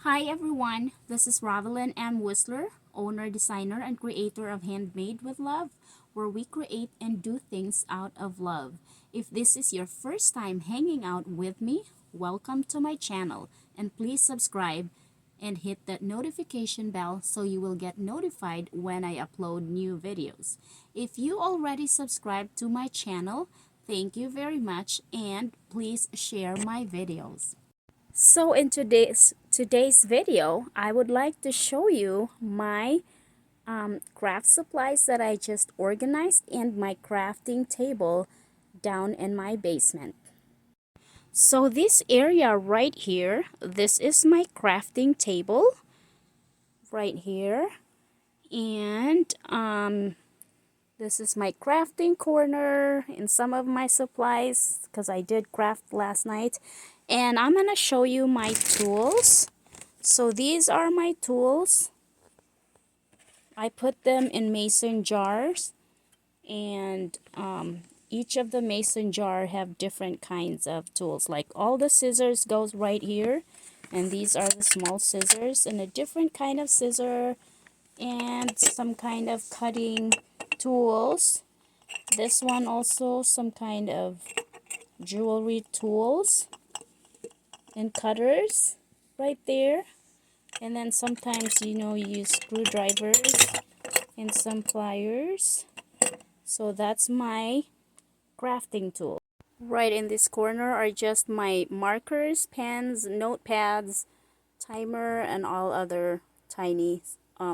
Hi everyone, this is Ravelyn M. Whistler, owner, designer, and creator of Handmade with Love, where we create and do things out of love. If this is your first time hanging out with me, welcome to my channel, and please subscribe and hit that notification bell so you will get notified when I upload new videos. If you already subscribed to my channel, thank you very much, and please share my videos. So in today's video, I would like to show you my craft supplies that I just organized and my crafting table down in my basement. So this area right here, this is my crafting table right here, and this is my crafting corner and some of my supplies because I did craft last night. And I'm gonna show you my tools. So these are my tools. I put them in mason jars, and each of the mason jar have different kinds of tools. Like all the scissors goes right here, and these are the small scissors and a different kind of scissor and some kind of cutting tools. This one also some kind of jewelry tools and cutters right there. And then sometimes, you use screwdrivers and some pliers. So that's my crafting tool. Right in this corner are just my markers, pens, notepads, timer, and all other tiny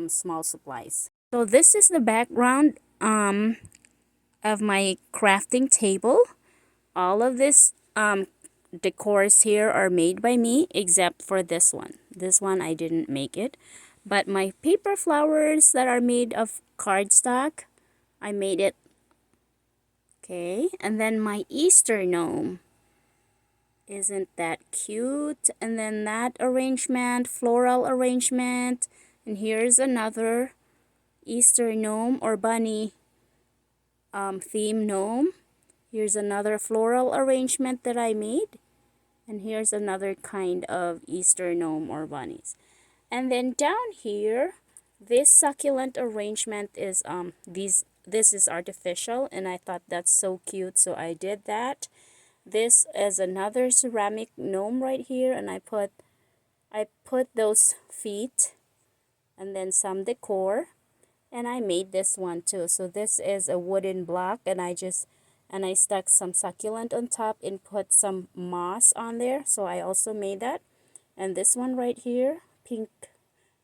small supplies. So this is the background of my crafting table. All of this decors here are made by me except for this one. This one I didn't make it. But my paper flowers that are made of cardstock, I made it. Okay, and then my Easter gnome. Isn't that cute? And then that arrangement, floral arrangement. And here's another Easter gnome or bunny theme gnome. Here's another floral arrangement that I made. And here's another kind of Easter gnome or bunnies. And then down here, this succulent arrangement is this is artificial, and I thought that's so cute, so I did that. This is another ceramic gnome right here, and I put those feet and then some decor, and I made this one too. So this is a wooden block, and I stuck some succulent on top and put some moss on there. So I also made that. And this one right here, pink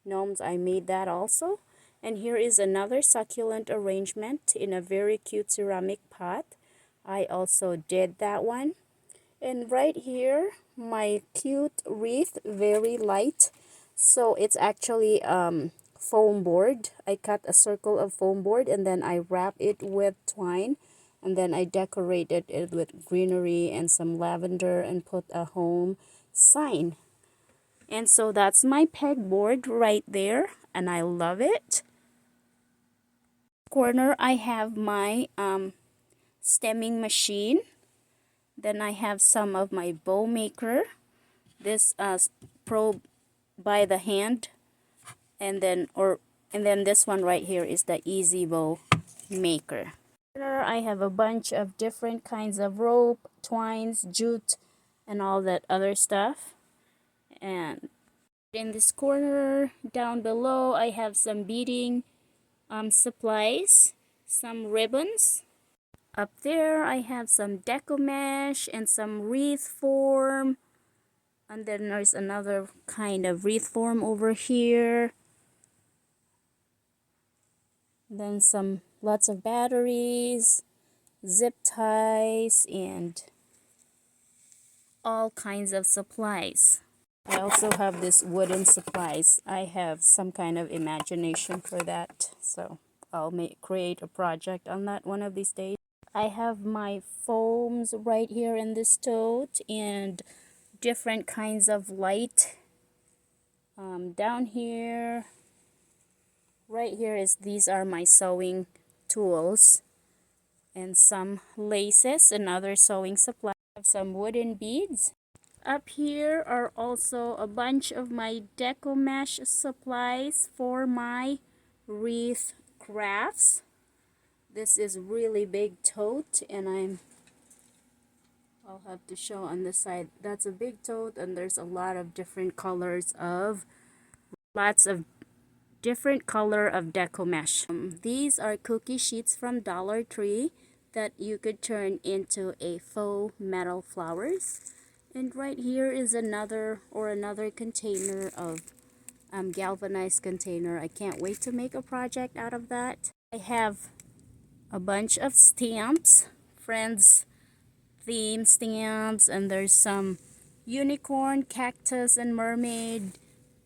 gnomes, I made that also. And here is another succulent arrangement in a very cute ceramic pot. I also did that one. And right here, my cute wreath, very light. So it's actually foam board. I cut a circle of foam board and then I wrap it with twine. And then I decorated it with greenery and some lavender and put a home sign. And so that's my pegboard right there, and I love it. Corner, I have my stemming machine. Then I have some of my bow maker. This pro by the hand, and then this one right here is the easy bow maker. I have a bunch of different kinds of rope, twines, jute, and all that other stuff. And in this corner down below, I have some beading supplies, some ribbons. Up there, I have some deco mesh and some wreath form. And then there's another kind of wreath form over here. Then lots of batteries, zip ties, and all kinds of supplies. I also have this wooden supplies. I have some kind of imagination for that, so I'll create a project on that one of these days. I have my foams right here in this tote and different kinds of light. Down here, right here these are my sewing tools and some laces and other sewing supplies. I have some wooden beads. Up here are also a bunch of my deco mesh supplies for my wreath crafts. This is really big tote, and I'll have to show on the side. That's a big tote, and there's a lot of different colors of different color of deco mesh. These are cookie sheets from Dollar Tree that you could turn into a faux metal flowers. And right here is another container of galvanized container. I can't wait to make a project out of that. I have a bunch of stamps, friends theme stamps, and there's some unicorn, cactus, and mermaid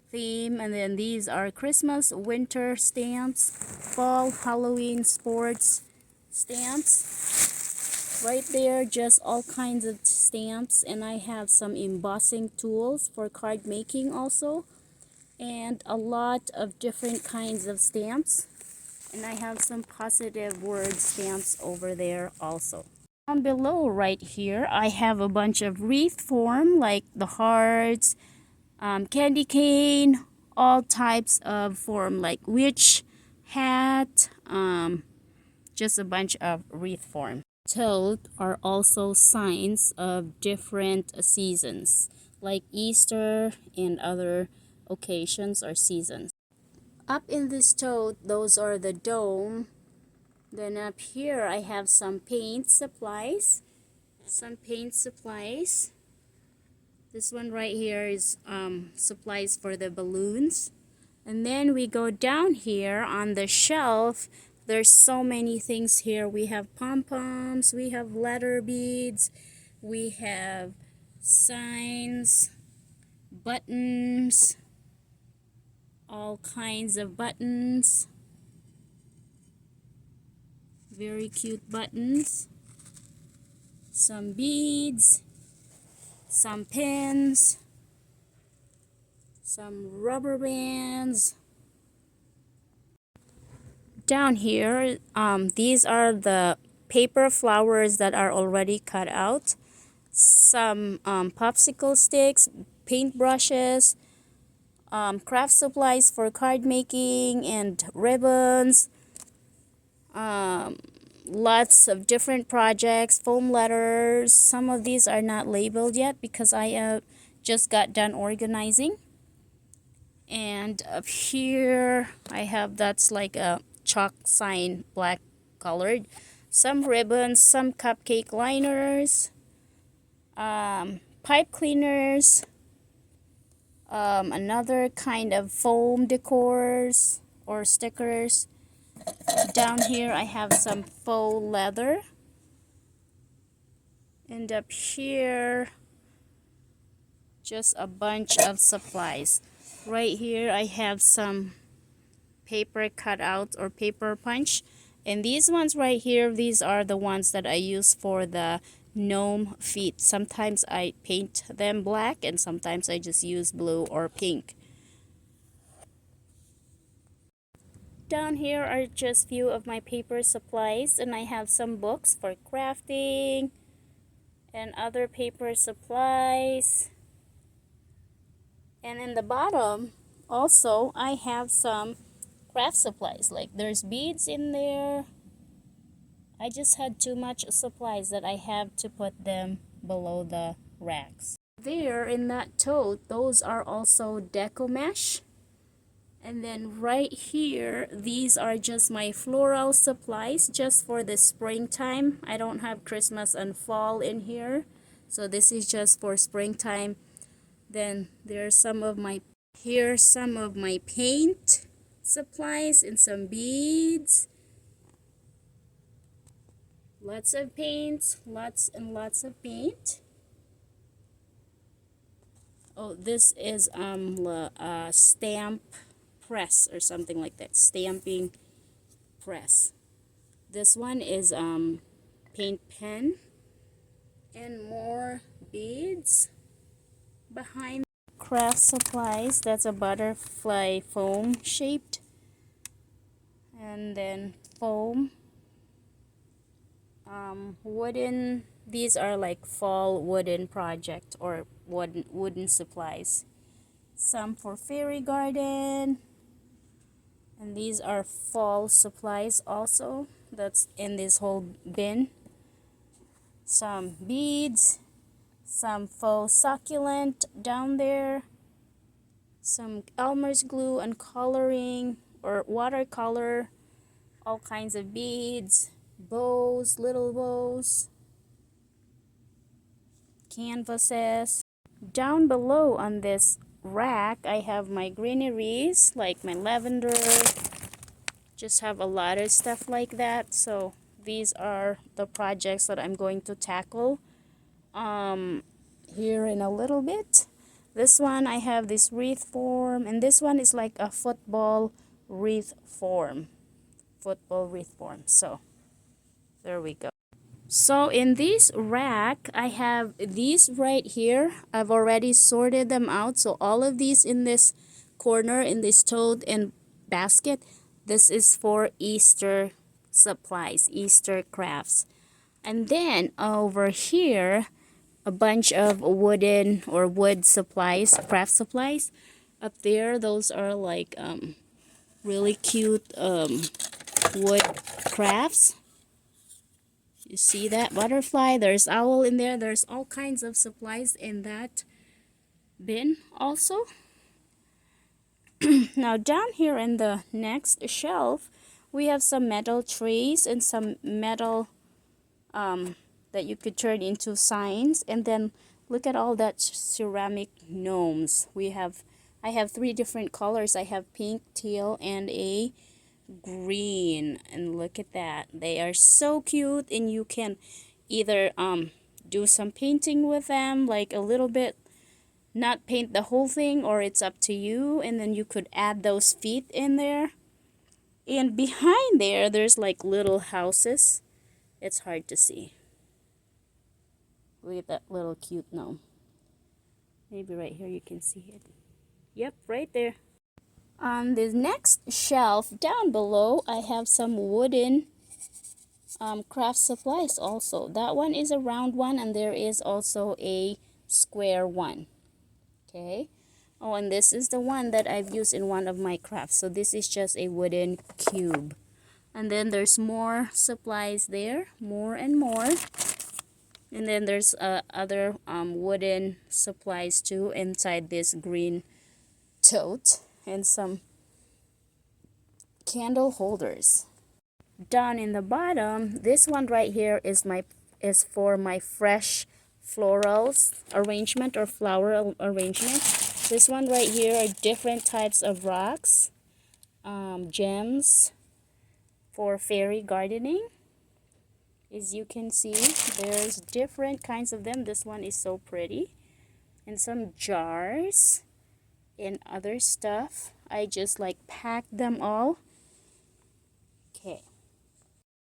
theme, and then these are Christmas, winter stamps, fall, Halloween, sports stamps. Right there, just all kinds of stamps, and I have some embossing tools for card making also, and a lot of different kinds of stamps, and I have some positive word stamps over there also. Down below right here, I have a bunch of wreath form like the hearts, candy cane, all types of form like witch hat, just a bunch of wreath form. Totes are also signs of different seasons like Easter and other occasions or seasons. Up in this tote, those are the dome. Then up here I have some paint supplies. This one right here is supplies for the balloons. And then we go down here on the shelf. There's so many things here. We have pom-poms, we have letter beads, we have signs, buttons, all kinds of buttons. Very cute buttons. Some beads, some pins, some rubber bands. Down here, these are the paper flowers that are already cut out. Some popsicle sticks, paint brushes, craft supplies for card making, and ribbons. Lots of different projects, foam letters. Some of these are not labeled yet because I just got done organizing. And up here I have, that's like a chalk sign, black colored, some ribbons, some cupcake liners, pipe cleaners, another kind of foam decors or stickers. Down here I have some faux leather, and up here just a bunch of supplies. Right here I have some paper cutout or paper punch, and these ones right here, these are the ones that I use for the gnome feet. Sometimes I paint them black and sometimes I just use blue or pink. Down here are just few of my paper supplies, and I have some books for crafting and other paper supplies. And in the bottom also I have some craft supplies, like there's beads in there. I just had too much supplies that I have to put them below the racks. There in that tote, those are also deco mesh. And then right here, these are just my floral supplies just for the springtime. I don't have Christmas and fall in here, so this is just for springtime. Then there's some of my paint supplies and some beads. Lots of paints, lots and lots of paint. Oh, this is stamp press or something like that, stamping press. This one is paint pen, and more beads. Behind craft supplies, that's a butterfly foam shaped, and then foam, wooden. These are like fall wooden project or wooden supplies. Some for fairy garden. And these are fall supplies also. That's in this whole bin. Some beads. Some faux succulent down there. Some Elmer's glue and coloring or watercolor. All kinds of beads. Bows, little bows. Canvases. Down below on this rack, I have my greeneries, like my lavender. Just have a lot of stuff like that. So these are the projects that I'm going to tackle here in a little bit. This one, I have this wreath form, and this one is like a football wreath form. So there we go. So in this rack, I have these right here. I've already sorted them out. So all of these in this corner, in this tote and basket, this is for Easter supplies, Easter crafts. And then over here, a bunch of wooden or wood supplies, craft supplies. Up there, those are like really cute wood crafts. You see that butterfly? There's owl in there. There's all kinds of supplies in that bin also. Now down here in the next shelf, we have some metal trays and some metal that you could turn into signs. And then look at all that ceramic gnomes. I have 3 different colors. I have pink, teal, and a green. And look at that. They are so cute, and you can either do some painting with them, like a little bit, not paint the whole thing, or it's up to you. And then you could add those feet in there. And behind there, there's like little houses. It's hard to see. Look at that little cute gnome. Maybe right here you can see it. Yep, right there. On the next shelf down below, I have some wooden craft supplies also. That one is a round one, and there is also a square one. Okay. Oh, and this is the one that I've used in one of my crafts. So this is just a wooden cube. And then there's more supplies there, more and more. And then there's other wooden supplies too inside this green tote, and some candle holders. Down in the bottom, this one right here is for my fresh florals arrangement or flower arrangement. This one right here are different types of rocks, gems for fairy gardening. As you can see, there's different kinds of them. This one is so pretty. And some jars and other stuff. I just like packed them all. Okay.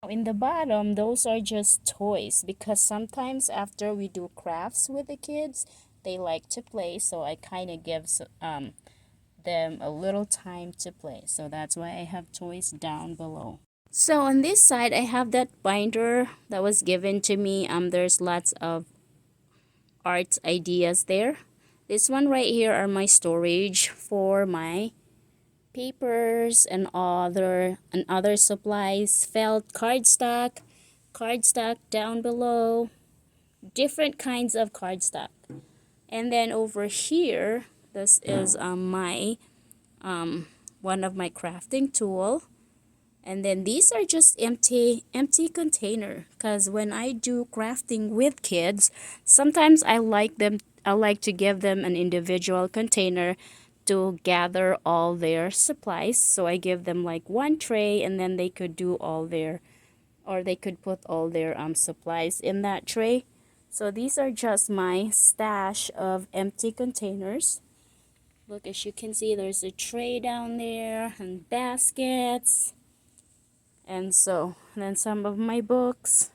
In the bottom, those are just toys, because sometimes after we do crafts with the kids, they like to play. So I kind of give them a little time to play. So that's why I have toys down below. So on this side, I have that binder that was given to me. There's lots of art ideas there. This one right here are my storage for my papers and other supplies. Felt cardstock down below. Different kinds of cardstock. And then over here, this is my one of my crafting tool. And then these are just empty container, because when I do crafting with kids, sometimes I like to give them an individual container to gather all their supplies. So I give them like one tray, and then they could do all their, or they could put all their supplies in that tray. So these are just my stash of empty containers. Look, as you can see, there's a tray down there and baskets. And then some of my books.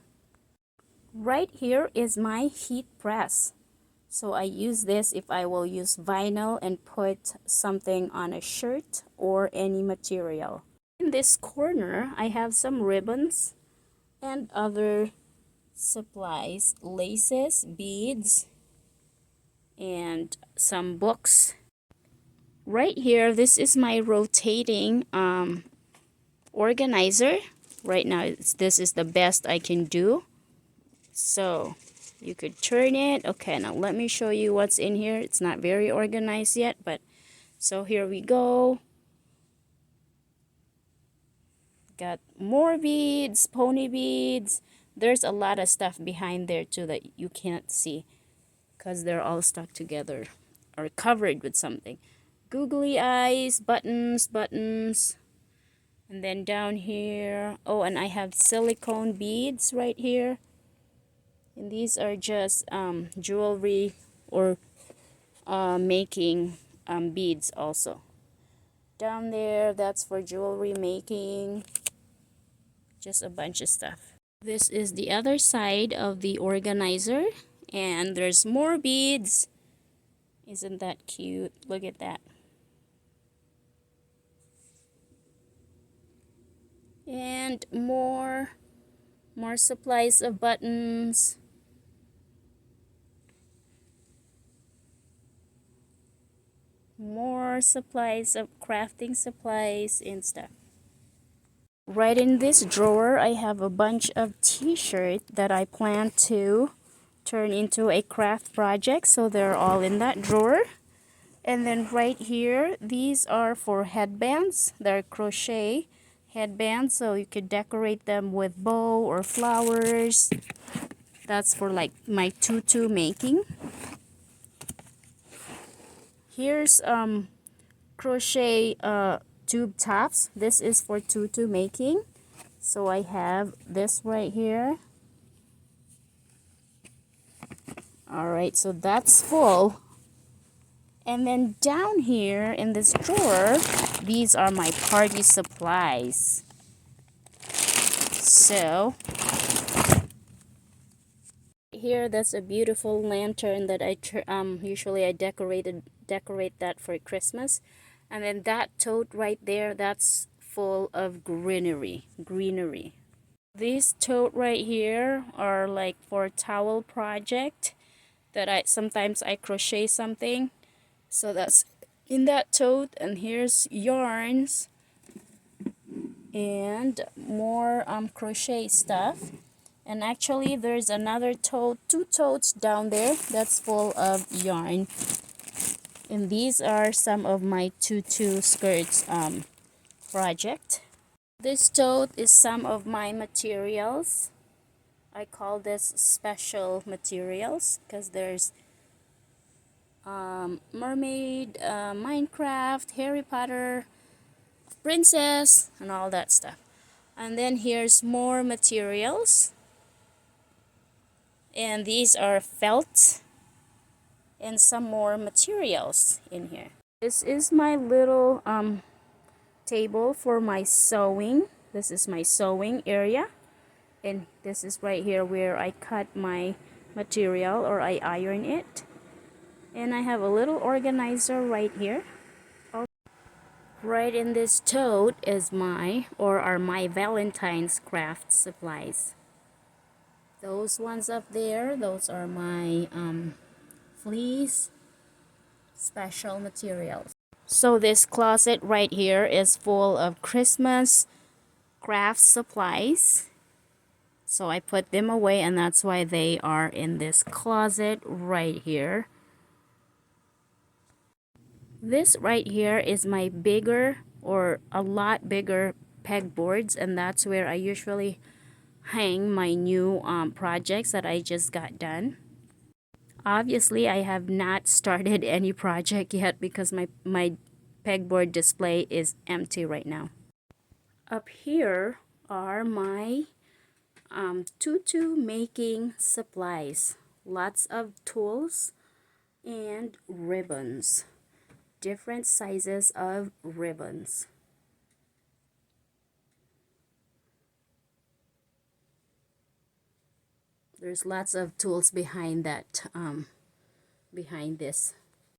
Right here is my heat press. So I use this if I will use vinyl and put something on a shirt or any material. In this corner, I have some ribbons and other supplies, laces, beads, and some books. Right here, this is my rotating organizer. Right now, this is the best I can do. So you could turn it. Okay, now let me show you what's in here. It's not very organized yet, but so here we go. Got more beads, pony beads. There's a lot of stuff behind there too that you can't see because they're all stuck together or covered with something. Googly eyes, buttons, and then down here, oh, and I have silicone beads right here, and these are just jewelry or making beads also. Down there, that's for jewelry making, just a bunch of stuff. This is the other side of the organizer, and there's more beads. Isn't that cute? Look at that. And more supplies of buttons. More supplies of crafting supplies and stuff. Right in this drawer, I have a bunch of t-shirts that I plan to turn into a craft project, so they're all in that drawer. And then right here, these are for headbands. They're crochet headbands, so you could decorate them with bow or flowers. That's for like my tutu making. Here's crochet tube tops. This is for tutu making. So I have this right here. Alright, so that's full. And then down here in this drawer, these are my party supplies. So here, that's a beautiful lantern that I usually I decorate that for Christmas. And then that tote right there, that's full of greenery. These tote right here are like for towel project that sometimes I crochet something. So that's in that tote. And here's yarns and more crochet stuff. And actually there's another tote, 2 totes down there that's full of yarn. And these are some of my tutu skirts project. This tote is some of my materials. I call this special materials because there's mermaid, Minecraft, Harry Potter, princess, and all that stuff. And then here's more materials. And these are felt and some more materials in here. This is my little table for my sewing. This is my sewing area, and this is right here where I cut my material or I iron it. And I have a little organizer right here. Right in this tote is are my Valentine's craft supplies. Those ones up there, those are my fleece special materials. So this closet right here is full of Christmas craft supplies. So I put them away, and that's why they are in this closet right here. This right here is my bigger or a lot bigger pegboards, and that's where I usually hang my new projects that I just got done. Obviously, I have not started any project yet because my pegboard display is empty right now. Up here are my tutu making supplies. Lots of tools and ribbons. Different sizes of ribbons. There's lots of tools behind that, behind this.